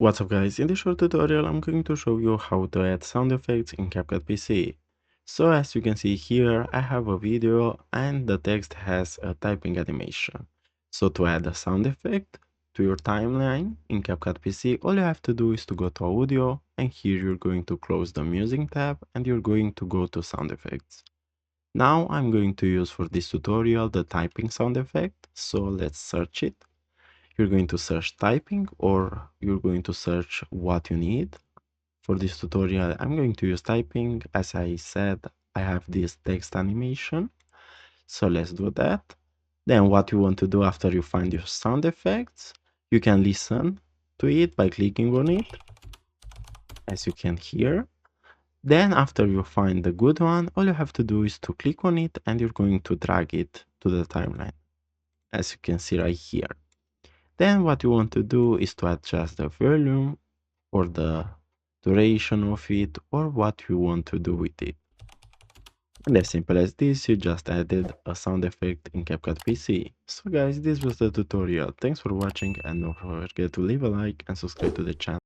What's up guys, in this short tutorial I'm going to show you how to add sound effects in CapCut PC. So as you can see here, I have a video and the text has a typing animation. So to add a sound effect to your timeline in CapCut PC, all you have to do is to go to audio, and here you're going to close the music tab and you're going to go to sound effects. Now I'm going to use for this tutorial the typing sound effect, so let's search it. You're going to search typing, or you're going to search what you need. For this tutorial, I'm going to use typing. As I said, I have this text animation. So let's do that. Then what you want to do after you find your sound effects, you can listen to it by clicking on it, as you can hear. Then after you find the good one, all you have to do is to click on it and you're going to drag it to the timeline, as you can see right here. Then what you want to do is to adjust the volume or the duration of it, or what you want to do with it. And as simple as this, you just added a sound effect in CapCut PC. So guys, this was the tutorial. Thanks for watching and don't forget to leave a like and subscribe to the channel.